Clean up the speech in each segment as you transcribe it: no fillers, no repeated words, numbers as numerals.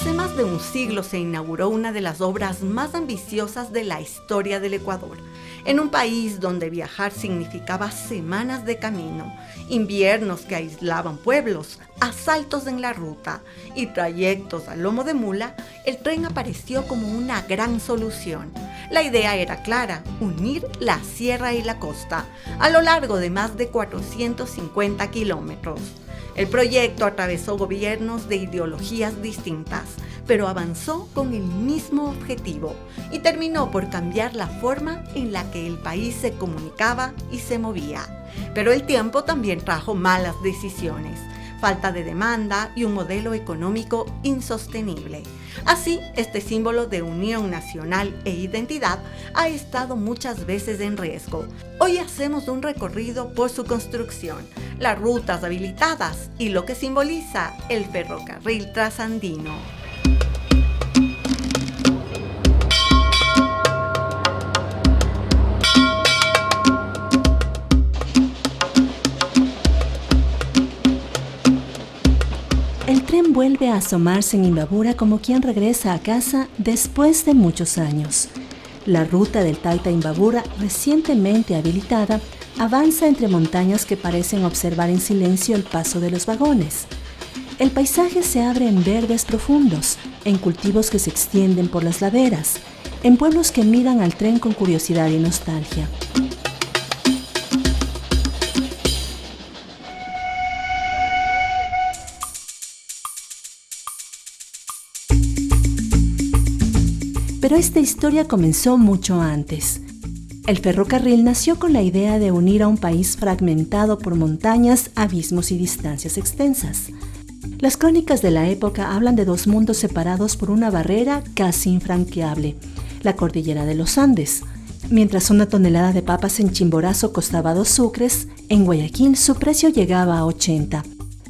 Hace más de un siglo se inauguró una de las obras más ambiciosas de la historia del Ecuador, en un país donde viajar significaba semanas de camino, inviernos que aislaban pueblos, asaltos en la ruta y trayectos a lomo de mula. El tren apareció como una gran solución. La idea era clara: unir la sierra y la costa a lo largo de más de 450 kilómetros. El proyecto atravesó gobiernos de ideologías distintas, pero avanzó con el mismo objetivo y terminó por cambiar la forma en la que el país se comunicaba y se movía. Pero el tiempo también trajo malas decisiones, falta de demanda y un modelo económico insostenible. Así, este símbolo de unión nacional e identidad ha estado muchas veces en riesgo. Hoy hacemos un recorrido por su construcción, las rutas habilitadas y lo que simboliza el ferrocarril trasandino. El tren vuelve a asomarse en Imbabura como quien regresa a casa después de muchos años. La ruta del Taita-Imbabura, recientemente habilitada, avanza entre montañas que parecen observar en silencio el paso de los vagones. El paisaje se abre en verdes profundos, en cultivos que se extienden por las laderas, en pueblos que miran al tren con curiosidad y nostalgia. Pero esta historia comenzó mucho antes. El ferrocarril nació con la idea de unir a un país fragmentado por montañas, abismos y distancias extensas. Las crónicas de la época hablan de dos mundos separados por una barrera casi infranqueable, la cordillera de los Andes. Mientras una tonelada de papas en Chimborazo costaba 2 sucres, en Guayaquil su precio llegaba a 80.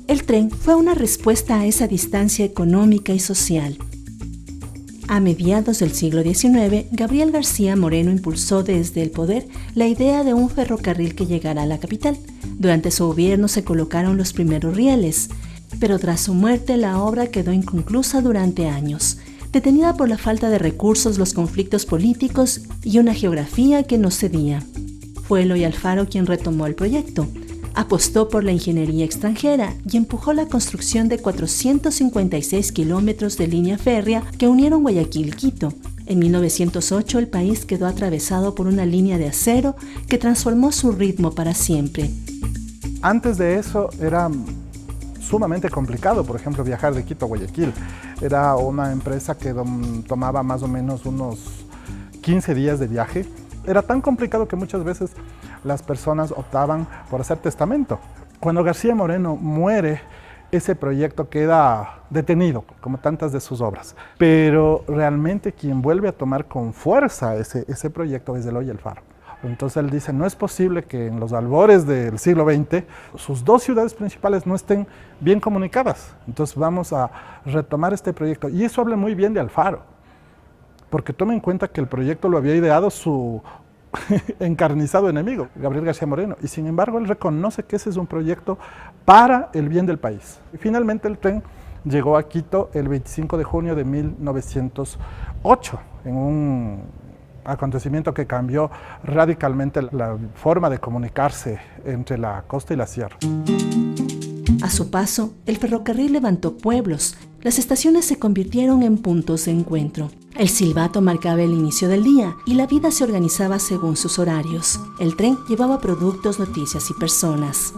El tren fue una respuesta a esa distancia económica y social. A mediados del siglo XIX, Gabriel García Moreno impulsó desde el poder la idea de un ferrocarril que llegara a la capital. Durante su gobierno se colocaron los primeros rieles, pero tras su muerte la obra quedó inconclusa durante años, detenida por la falta de recursos, los conflictos políticos y una geografía que no cedía. Fue Eloy Alfaro quien retomó el proyecto. Apostó por la ingeniería extranjera y empujó la construcción de 456 kilómetros de línea férrea que unieron Guayaquil y Quito. En 1908 el país quedó atravesado por una línea de acero que transformó su ritmo para siempre. Antes de eso era sumamente complicado, por ejemplo, viajar de Quito a Guayaquil. Era una empresa que tomaba más o menos unos 15 días de viaje. Era tan complicado que muchas veces las personas optaban por hacer testamento. Cuando García Moreno muere, ese proyecto queda detenido, como tantas de sus obras. Pero realmente quien vuelve a tomar con fuerza ese proyecto es Eloy Alfaro. Entonces él dice, no es posible que en los albores del siglo XX sus dos ciudades principales no estén bien comunicadas. Entonces vamos a retomar este proyecto. Y eso habla muy bien de Alfaro, porque toma en cuenta que el proyecto lo había ideado su encarnizado enemigo, Gabriel García Moreno, y sin embargo él reconoce que ese es un proyecto para el bien del país. Y finalmente el tren llegó a Quito el 25 de junio de 1908, en un acontecimiento que cambió radicalmente la forma de comunicarse entre la costa y la sierra. A su paso, el ferrocarril levantó pueblos. Las estaciones se convirtieron en puntos de encuentro. El silbato marcaba el inicio del día y la vida se organizaba según sus horarios. El tren llevaba productos, noticias y personas.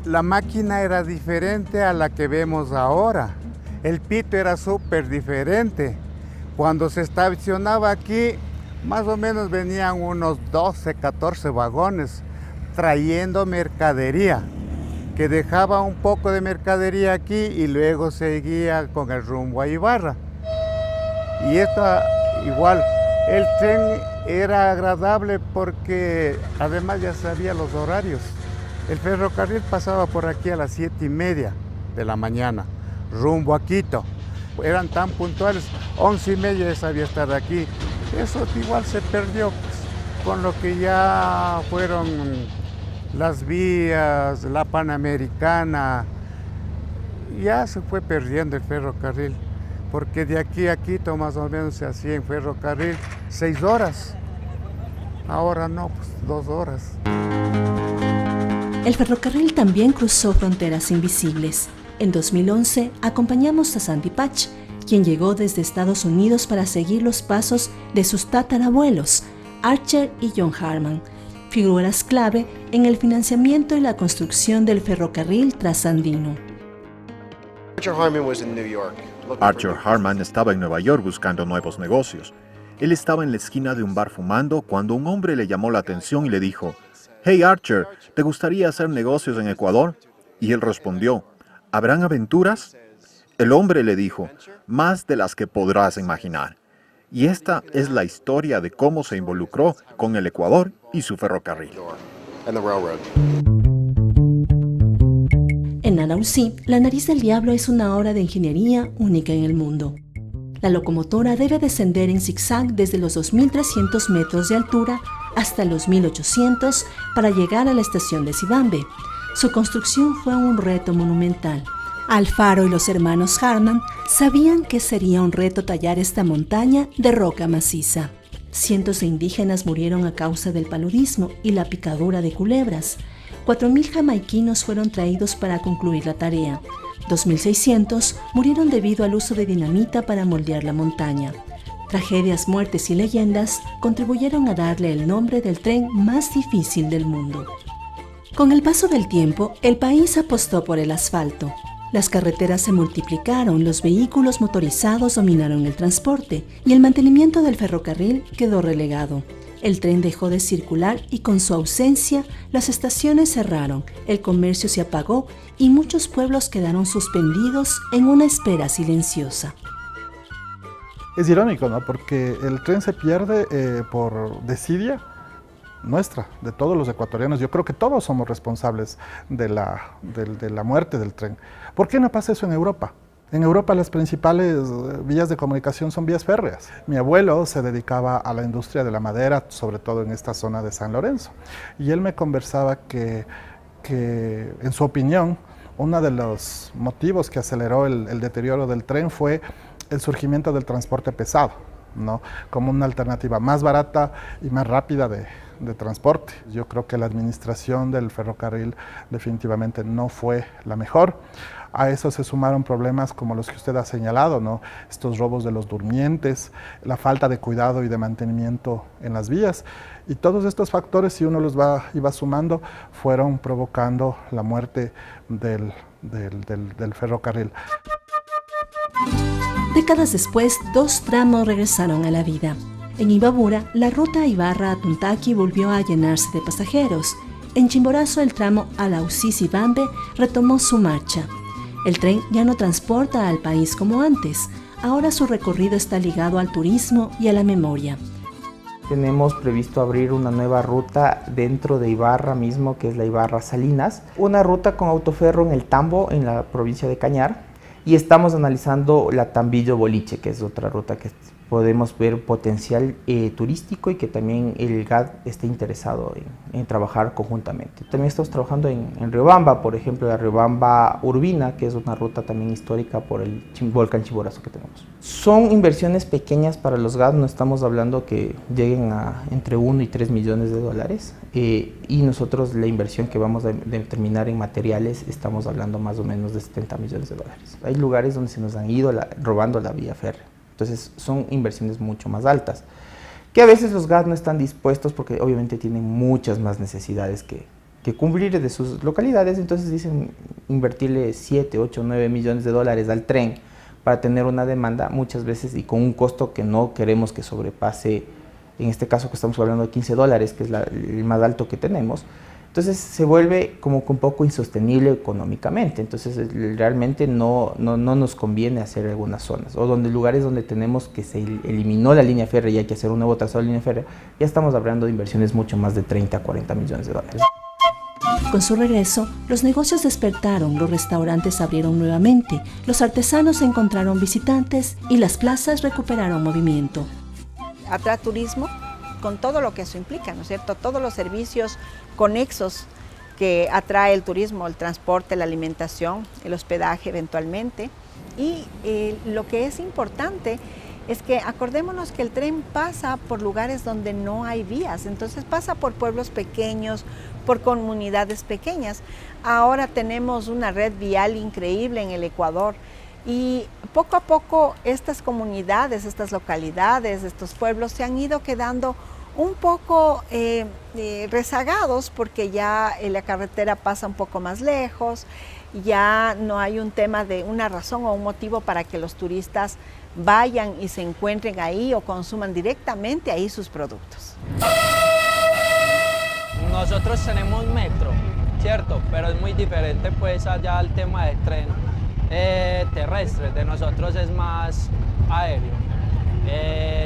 La máquina era diferente a la que vemos ahora. El pito era súper diferente. Cuando se estacionaba aquí, más o menos venían unos 12, 14 vagones trayendo mercadería, que dejaba un poco de mercadería aquí y luego seguía con el rumbo a Ibarra. Y esto igual, el tren era agradable porque además ya sabía los horarios. El ferrocarril pasaba por aquí a las 7:30 de la mañana, rumbo a Quito. Eran tan puntuales, 11:30 ya sabía estar aquí. Eso igual se perdió, pues, con lo que ya fueron las vías, la Panamericana, ya se fue perdiendo el ferrocarril. porque de aquí a Quito más o menos se hacía en ferrocarril 6 horas. Ahora no, pues 2 horas. El ferrocarril también cruzó fronteras invisibles. En 2011 acompañamos a Sandy Patch, quien llegó desde Estados Unidos para seguir los pasos de sus tatarabuelos, Archer y John Harman, figuras clave en el financiamiento y la construcción del ferrocarril trasandino. Archer Harman estaba en Nueva York buscando nuevos negocios. Él estaba en la esquina de un bar fumando cuando un hombre le llamó la atención y le dijo: «Hey Archer, ¿te gustaría hacer negocios en Ecuador?» Y él respondió: «¿Habrán aventuras?» El hombre le dijo: «Más de las que podrás imaginar». Y esta es la historia de cómo se involucró con el Ecuador y su ferrocarril. En Anausí, La nariz del diablo es una obra de ingeniería única en el mundo. La locomotora debe descender en zigzag desde los 2.300 metros de altura hasta los 1.800 para llegar a la estación de Sibambe. Su construcción fue un reto monumental. Alfaro y los hermanos Harman sabían que sería un reto tallar esta montaña de roca maciza. Cientos de indígenas murieron a causa del paludismo y la picadura de culebras. 4.000 jamaiquinos fueron traídos para concluir la tarea. 2.600 murieron debido al uso de dinamita para moldear la montaña. Tragedias, muertes y leyendas contribuyeron a darle el nombre del tren más difícil del mundo. Con el paso del tiempo, el país apostó por el asfalto. Las carreteras se multiplicaron, los vehículos motorizados dominaron el transporte y el mantenimiento del ferrocarril quedó relegado. El tren dejó de circular y con su ausencia, las estaciones cerraron, el comercio se apagó y muchos pueblos quedaron suspendidos en una espera silenciosa. Es irónico, ¿no? Porque el tren se pierde por desidia nuestra, de todos los ecuatorianos. Yo creo que todos somos responsables de la muerte del tren. ¿Por qué no pasa eso en Europa? En Europa las principales vías de comunicación son vías férreas. Mi abuelo se dedicaba a la industria de la madera, sobre todo en esta zona de San Lorenzo. Y él me conversaba que en su opinión, uno de los motivos que aceleró el deterioro del tren fue el surgimiento del transporte pesado, ¿no? Como una alternativa más barata y más rápida de transporte. Yo creo que la administración del ferrocarril definitivamente no fue la mejor. A eso se sumaron problemas como los que usted ha señalado, ¿no? Estos robos de los durmientes, la falta de cuidado y de mantenimiento en las vías. Y todos estos factores, si uno los iba sumando, fueron provocando la muerte del ferrocarril. Décadas después, 2 tramos regresaron a la vida. En Imbabura, la ruta Ibarra a Tuntaqui volvió a llenarse de pasajeros. En Chimborazo, el tramo Alausí-Sibambe retomó su marcha. El tren ya no transporta al país como antes. Ahora su recorrido está ligado al turismo y a la memoria. Tenemos previsto abrir una nueva ruta dentro de Ibarra mismo, que es la Ibarra Salinas. Una ruta con autoferro en el Tambo, en la provincia de Cañar. Y estamos analizando la Tambillo-Boliche, que es otra ruta que podemos ver potencial turístico y que también el GAD está interesado en trabajar conjuntamente. También estamos trabajando en Riobamba, por ejemplo, la Riobamba Urbina, que es una ruta también histórica por el volcán Chimborazo que tenemos. Son inversiones pequeñas para los GAD, no estamos hablando que lleguen a entre 1 y 3 millones de dólares y nosotros la inversión que vamos a determinar en materiales estamos hablando más o menos de 70 millones de dólares. Hay lugares donde se nos han ido robando la vía férrea. Entonces son inversiones mucho más altas, que a veces los GAD no están dispuestos porque obviamente tienen muchas más necesidades que cumplir de sus localidades, entonces dicen invertirle 7, 8, 9 millones de dólares al tren para tener una demanda muchas veces y con un costo que no queremos que sobrepase, en este caso que estamos hablando de $15, que es el más alto que tenemos. Entonces se vuelve como que un poco insostenible económicamente, entonces realmente no nos conviene hacer algunas zonas, o lugares donde tenemos que se eliminó la línea férrea y hay que hacer un nuevo trazado de línea férrea, ya estamos hablando de inversiones mucho más de 30 a 40 millones de dólares. Con su regreso, los negocios despertaron, los restaurantes abrieron nuevamente, los artesanos encontraron visitantes y las plazas recuperaron movimiento. Atrae turismo con todo lo que eso implica, ¿no es cierto? Todos los servicios conexos que atrae el turismo, el transporte, la alimentación, el hospedaje eventualmente. Y lo que es importante es que acordémonos que el tren pasa por lugares donde no hay vías, entonces pasa por pueblos pequeños, por comunidades pequeñas. Ahora tenemos una red vial increíble en el Ecuador y poco a poco estas comunidades, estas localidades, estos pueblos se han ido quedando un poco rezagados porque ya la carretera pasa un poco más lejos, ya no hay un tema de una razón o un motivo para que los turistas vayan y se encuentren ahí o consuman directamente ahí sus productos. Nosotros tenemos metro, ¿cierto? Pero es muy diferente pues allá al tema del tren terrestre, de nosotros es más aéreo.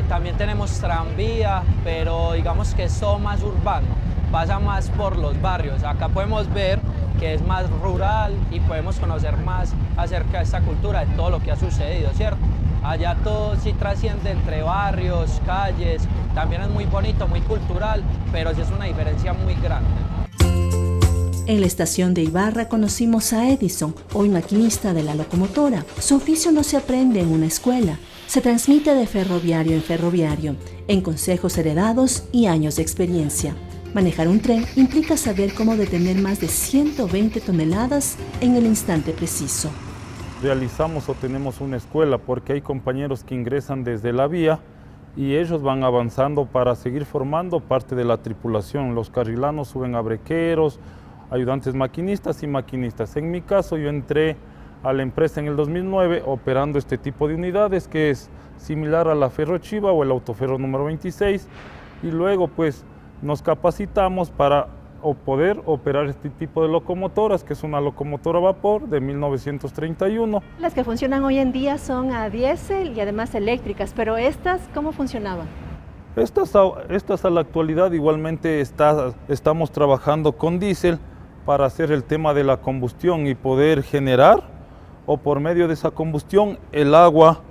También tenemos tranvía, pero digamos que es todo más urbano, pasa más por los barrios. Acá podemos ver que es más rural y podemos conocer más acerca de esta cultura, de todo lo que ha sucedido, ¿cierto? Allá todo sí trasciende entre barrios, calles, también es muy bonito, muy cultural, pero sí es una diferencia muy grande. En la estación de Ibarra conocimos a Edison, hoy maquinista de la locomotora. Su oficio no se aprende en una escuela, se transmite de ferroviario en ferroviario, en consejos heredados y años de experiencia. Manejar un tren implica saber cómo detener más de 120 toneladas en el instante preciso. Realizamos o tenemos una escuela porque hay compañeros que ingresan desde la vía y ellos van avanzando para seguir formando parte de la tripulación. Los carrilanos suben a brequeros, ayudantes maquinistas y maquinistas. En mi caso yo entré a la empresa en el 2009 operando este tipo de unidades que es similar a la Ferrochiva o el Autoferro número 26 y luego pues nos capacitamos para poder operar este tipo de locomotoras, que es una locomotora a vapor de 1931. Las que funcionan hoy en día son a diésel y además eléctricas, pero ¿estas cómo funcionaban? Estas a la actualidad igualmente estamos trabajando con diésel para hacer el tema de la combustión y poder generar o por medio de esa combustión el agua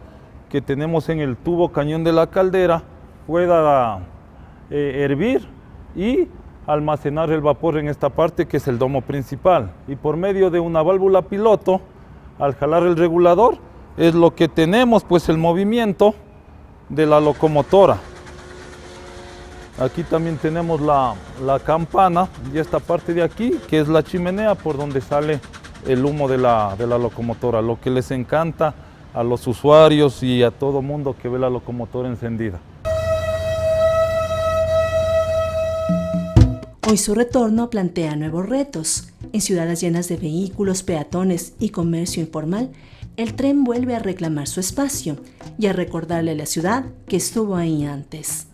que tenemos en el tubo cañón de la caldera pueda hervir y almacenar el vapor en esta parte que es el domo principal. Y por medio de una válvula piloto, al jalar el regulador, es lo que tenemos pues el movimiento de la locomotora. Aquí también tenemos la campana y esta parte de aquí que es la chimenea por donde sale el humo de la locomotora, lo que les encanta a los usuarios y a todo mundo que ve la locomotora encendida. Hoy su retorno plantea nuevos retos. En ciudades llenas de vehículos, peatones y comercio informal, el tren vuelve a reclamar su espacio y a recordarle a la ciudad que estuvo ahí antes.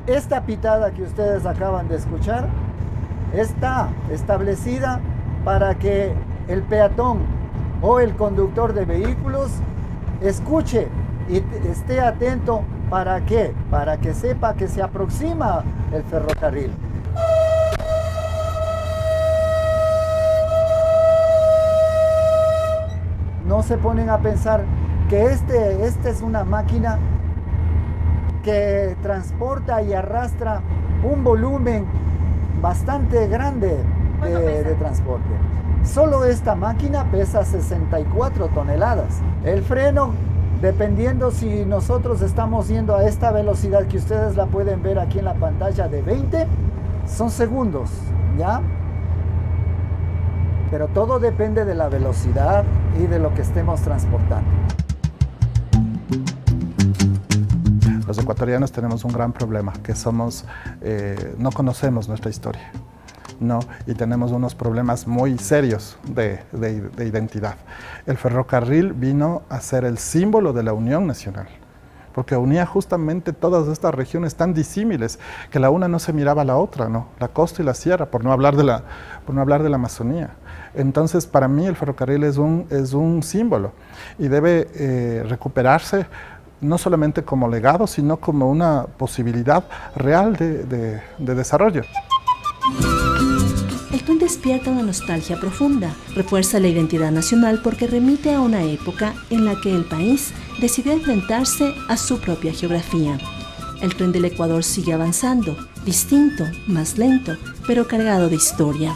Esta pitada que ustedes acaban de escuchar está establecida para que el peatón o el conductor de vehículos escuche y esté atento. ¿Para qué? Para que sepa que se aproxima el ferrocarril. No se ponen a pensar que esta es una máquina que transporta y arrastra un volumen bastante grande de transporte. Solo esta máquina pesa 64 toneladas. El freno, dependiendo si nosotros estamos yendo a esta velocidad que ustedes la pueden ver aquí en la pantalla de 20, son segundos, ¿ya? Pero todo depende de la velocidad y de lo que estemos transportando. Los ecuatorianos tenemos un gran problema, que no conocemos nuestra historia, ¿no? Y tenemos unos problemas muy serios de identidad. El ferrocarril vino a ser el símbolo de la unión nacional, porque unía justamente todas estas regiones tan disímiles que la una no se miraba a la otra, ¿no? La costa y la sierra, por no hablar de la Amazonía. Entonces, para mí el ferrocarril es un símbolo y debe recuperarse no solamente como legado, sino como una posibilidad real de desarrollo. El tren despierta una nostalgia profunda, refuerza la identidad nacional porque remite a una época en la que el país decidió enfrentarse a su propia geografía. El tren del Ecuador sigue avanzando, distinto, más lento, pero cargado de historia.